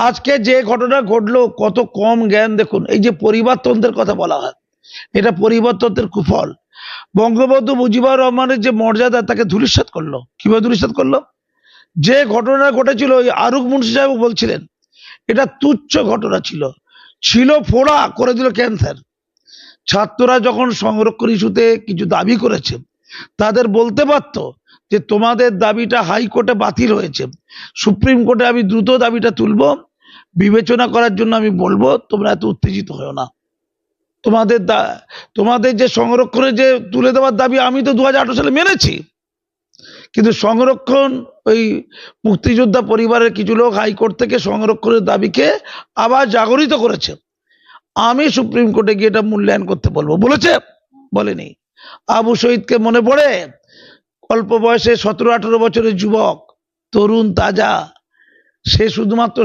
আজকে যে ঘটনা ঘটলো, কত কম জ্ঞান দেখুন। এই যে পরিবারতন্ত্রের কথা বলা হয়, এটা পরিবারতন্ত্রের কুফল। বঙ্গবন্ধু মুজিবুর রহমানের যে মর্যাদা, তাকে ধূলিসাৎ করলো। কিভাবে ধূলিসাৎ করলো? যে ঘটনা ঘটেছিল, ওই আরুক মুন্সি সাহেব বলছিলেন এটা তুচ্ছ ঘটনা ছিল, ছিল ফোড়া, করে দিল ক্যান্সার। ছাত্ররা যখন সংরক্ষণ ইস্যুতে কিছু দাবি করেছে, তাদের বলতে পারতো যে তোমাদের দাবিটা হাইকোর্টে বাতিল হয়েছে, সুপ্রিম কোর্টে আমি দ্রুত দাবিটা তুলবো, বিবেচনা করার জন্য আমি বলবো, তোমরা এত উত্তেজিত হও না। তোমাদের যে সংরক্ষণে যে তুলে দেওয়ার দাবি, আমি তো 2018 সালে মেনেছি, কিন্তু সংরক্ষণ, ওই মুক্তিযোদ্ধা পরিবারের কিছু লোক হাইকোর্ট থেকে সংরক্ষণের দাবিকে আবার জাগরিত করেছে। আমি সুপ্রিম কোর্টে গিয়ে এটা মূল্যায়ন করতে বলবো, বলেছে? বলেনি। আবু শহীদকে মনে পড়ে? অল্প বয়সে 17-18 বছরের যুবক, তরুণ তাজা, সে শুধুমাত্র